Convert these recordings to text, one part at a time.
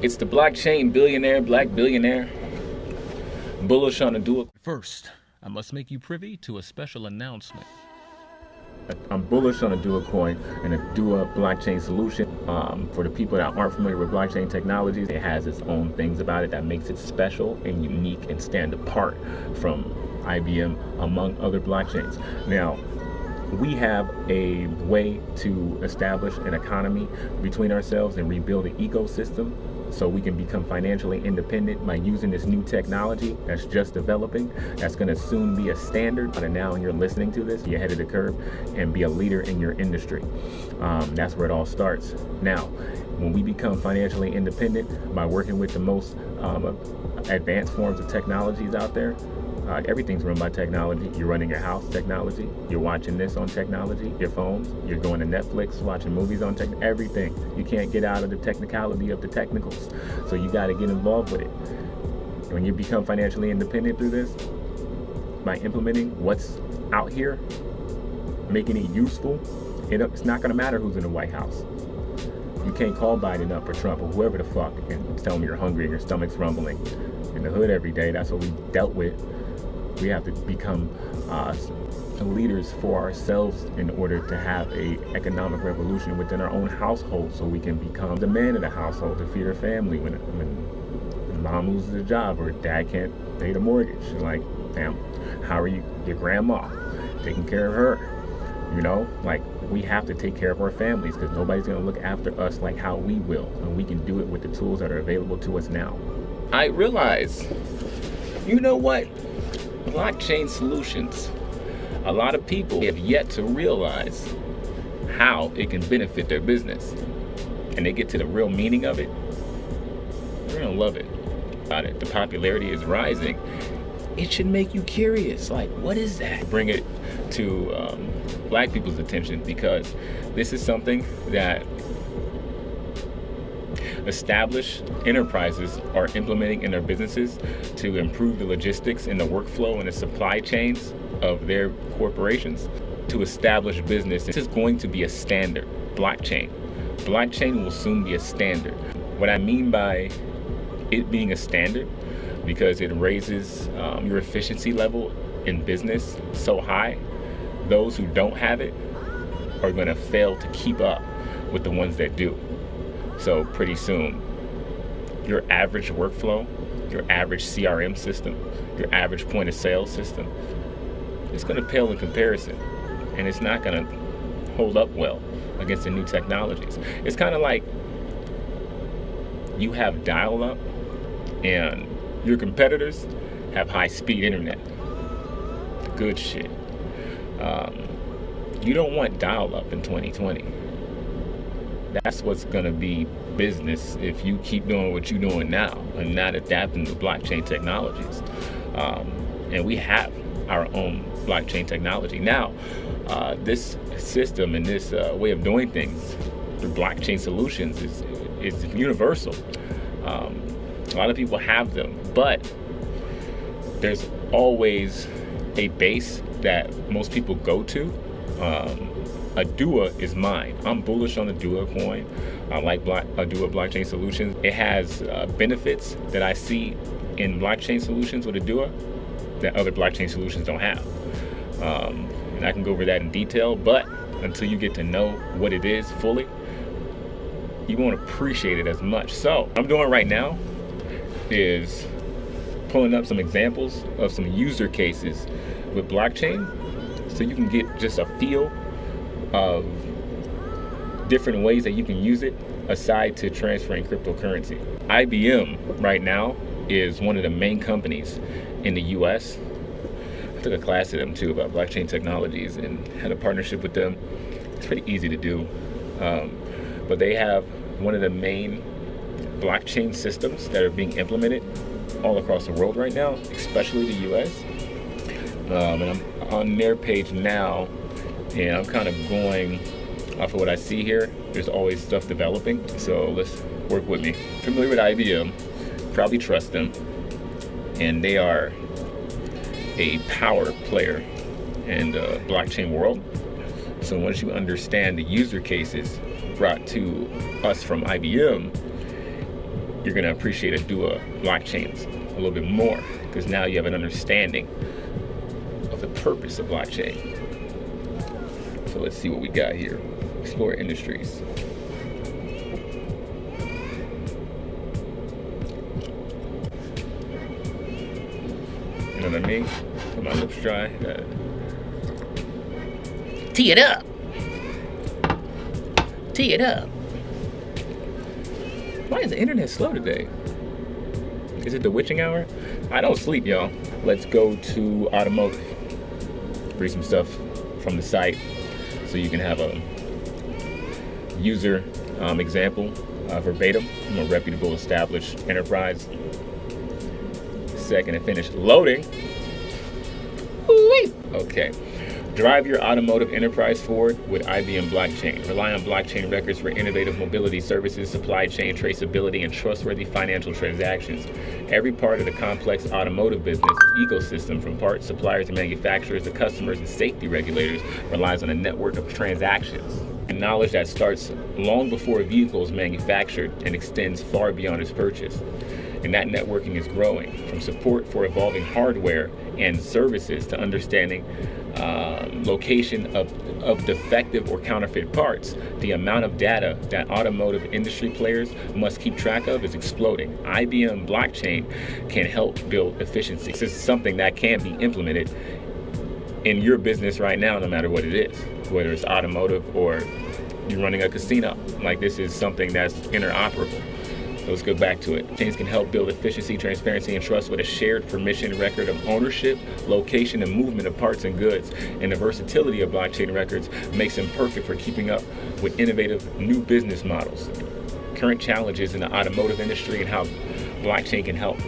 It's the blockchain billionaire, black billionaire, bullish on Oduwa. First, I must make you privy to a special announcement. I'm bullish on Oduwa coin and Oduwa Blockchain Solution. For the people that aren't familiar with blockchain technologies, it has its own things about it that makes it special and unique and stand apart from IBM among other blockchains. Now, we have a way to establish an economy between ourselves and rebuild an ecosystem so we can become financially independent by using this new technology that's just developing, that's going to soon be a standard. And now when you're listening to this, you're ahead of the curve and be a leader in your industry. That's where it all starts. Now, when we become financially independent by working with the most advanced forms of technologies out there, everything's run by technology. You're running your house, technology. You're watching this on technology, your phones. You're going to Netflix, watching movies on everything. You can't get out of the technicality of the technicals. So you got to get involved with it. When you become financially independent through this, by implementing what's out here, making it useful, it's not going to matter who's in the White House. You can't call Biden up or Trump or whoever the fuck and tell them you're hungry and your stomach's rumbling. In the hood every day, that's what we dealt with. We have to become leaders for ourselves in order to have a economic revolution within our own household, so we can become the man of the household to feed our family when mom loses a job or dad can't pay the mortgage. Like, damn, how are you, your grandma, taking care of her? You know, like, we have to take care of our families because nobody's going to look after us like how we will, and we can do it with the tools that are available to us now. I realize, you know what? Blockchain solutions. A lot of people have yet to realize how it can benefit their business. And they get to the real meaning of it. They're gonna love it. The popularity is rising. It should make you curious. Like, what is that? Bring it to black people's attention, because this is something that established enterprises are implementing in their businesses to improve the logistics and the workflow and the supply chains of their corporations to establish business. This is going to be a standard. Blockchain will soon be a standard. What I mean by it being a standard, because it raises your efficiency level in business so high, those who don't have it are going to fail to keep up with the ones that do. So pretty soon, your average workflow, your average CRM system, your average point of sale system, it's going to pale in comparison, and it's not going to hold up well against the new technologies. It's kind of like you have dial-up and your competitors have high-speed internet. The good shit. You don't want dial-up in 2020. That's what's going to be business if you keep doing what you're doing now and not adapting to blockchain technologies. And we have our own blockchain technology. Now, this system and this way of doing things, the blockchain solutions, is universal. A lot of people have them, but there's always a base that most people go to. Oduwa is mine. I'm bullish on Oduwa coin. I like Oduwa Blockchain Solutions. It has benefits that I see in blockchain solutions with Oduwa that other blockchain solutions don't have. And I can go over that in detail, but until you get to know what it is fully, you won't appreciate it as much. So what I'm doing right now is pulling up some examples of some user cases with blockchain so you can get just a feel of different ways that you can use it aside to transferring cryptocurrency. IBM right now is one of the main companies in the US. I took a class at them too about blockchain technologies and had a partnership with them. It's pretty easy to do. But they have one of the main blockchain systems that are being implemented all across the world right now, especially the US. And I'm on their page now, and I'm kind of going off of what I see here. There's always stuff developing, so let's work with me. Familiar with IBM, probably trust them, and they are a power player in the blockchain world. So once you understand the user cases brought to us from IBM, you're going to appreciate Oduwa blockchains a little bit more, because now you have an understanding of the purpose of blockchain. So let's see what we got here. Explore industries. You know what I mean? Put my lips dry. Tee it up. Tee it up. Why is the internet slow today? Is it the witching hour? I don't sleep, y'all. Let's go to automotive. Read some stuff from the site so you can have a user example verbatim from a reputable established enterprise. Second and finish loading. Woo-wee. Okay. Drive your automotive enterprise forward with IBM Blockchain. Rely on blockchain records for innovative mobility services, supply chain traceability, and trustworthy financial transactions. Every part of the complex automotive business ecosystem, from parts suppliers and manufacturers to customers and safety regulators, relies on a network of transactions and knowledge that starts long before a vehicle is manufactured and extends far beyond its purchase. And that networking is growing, from support for evolving hardware and services to understanding location of defective or counterfeit parts. The amount of data that automotive industry players must keep track of is exploding. IBM Blockchain can help build efficiency. This is something that can be implemented in your business right now, no matter what it is, whether it's automotive or you're running a casino. Like, this is something that's interoperable. So let's go back to it. Blockchains can help build efficiency, transparency, and trust with a shared permission record of ownership, location, and movement of parts and goods. And the versatility of blockchain records makes them perfect for keeping up with innovative new business models. Current challenges in the automotive industry and how blockchain can help.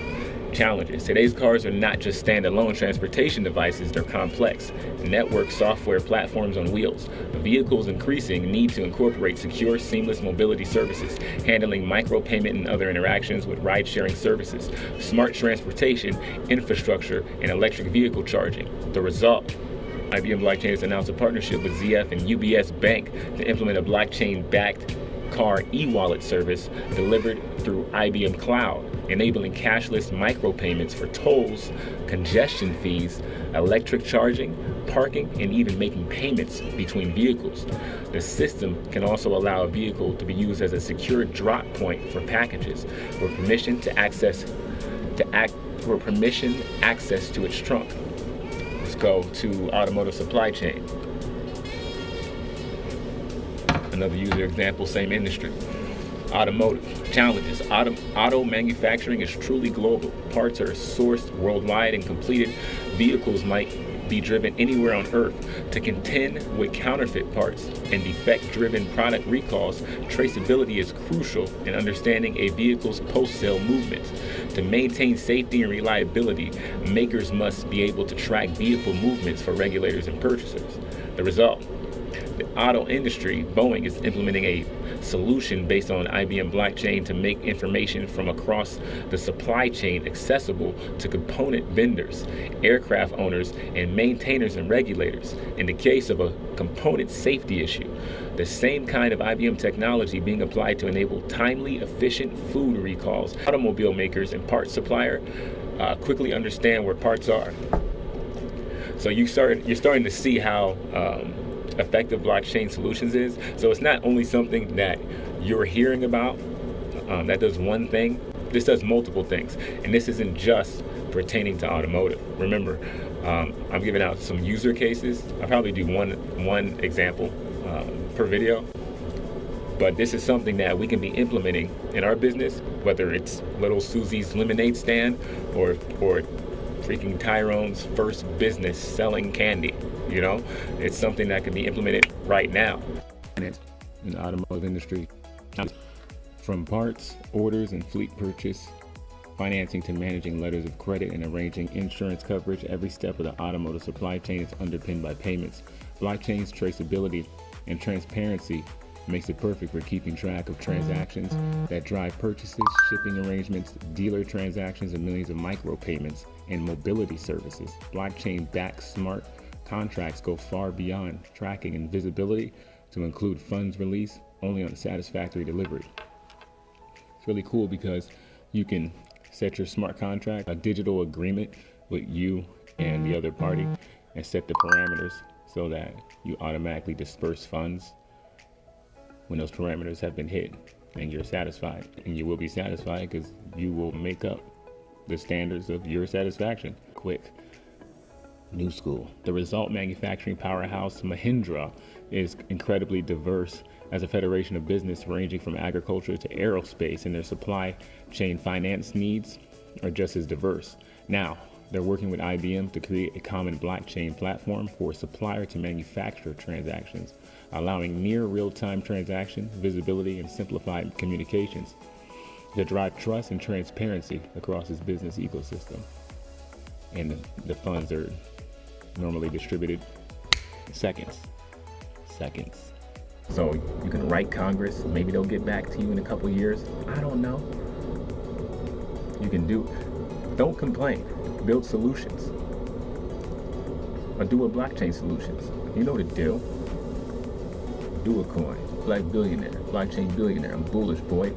Challenges. Today's cars are not just standalone transportation devices, they're complex network software platforms on wheels. Vehicles increasing need to incorporate secure, seamless mobility services, handling micropayment and other interactions with ride-sharing services, smart transportation, infrastructure, and electric vehicle charging. The result: IBM Blockchain has announced a partnership with ZF and UBS Bank to implement a blockchain-backed car e-wallet service delivered through IBM Cloud, enabling cashless micropayments for tolls, congestion fees, electric charging, parking, and even making payments between vehicles. The system can also allow a vehicle to be used as a secure drop point for packages, with permission access to its trunk. Let's go to automotive supply chain. Another user example, same industry. Automotive challenges. Auto manufacturing is truly global. Parts are sourced worldwide and completed. Vehicles might be driven anywhere on Earth. To contend with counterfeit parts and defect-driven product recalls, traceability is crucial in understanding a vehicle's post-sale movements. To maintain safety and reliability, makers must be able to track vehicle movements for regulators and purchasers. The result: the auto industry, Boeing, is implementing a solution based on IBM Blockchain to make information from across the supply chain accessible to component vendors, aircraft owners, and maintainers and regulators. In the case of a component safety issue, the same kind of IBM technology being applied to enable timely, efficient food recalls. Automobile makers and parts supplier quickly understand where parts are. So you're starting to see how effective blockchain solutions is. So it's not only something that you're hearing about that does one thing. This does multiple things, and this isn't just pertaining to automotive. Remember, I'm giving out some user cases. I probably do one example per video, but this is something that we can be implementing in our business, whether it's little Susie's lemonade stand or freaking Tyrone's first business selling candy. You know, it's something that can be implemented right now. In the automotive industry, from parts, orders, and fleet purchase, financing to managing letters of credit and arranging insurance coverage, every step of the automotive supply chain is underpinned by payments. Blockchain's traceability and transparency makes it perfect for keeping track of transactions that drive purchases, shipping arrangements, dealer transactions, and millions of micropayments and mobility services. Blockchain-backed smart contracts go far beyond tracking and visibility to include funds released only on satisfactory delivery. It's really cool because You can set your smart contract, a digital agreement with you and the other party, and set the parameters so that you automatically disperse funds when those parameters have been hit, and you're satisfied. And you will be satisfied because you will make up the standards of your satisfaction. Quick. New school. The result manufacturing powerhouse Mahindra is incredibly diverse as a federation of business ranging from agriculture to aerospace, and their supply chain finance needs are just as diverse. Now, they're working with IBM to create a common blockchain platform for supplier to manufacturer transactions, allowing near real-time transaction visibility and simplified communications to drive trust and transparency across its business ecosystem. And the funds are normally distributed seconds. So you can write Congress, maybe they'll get back to you in a couple years. I don't know. You can don't complain, build solutions. Oduwa Blockchain Solutions, you know the deal. Do a coin, black billionaire, blockchain billionaire, I'm bullish, boy.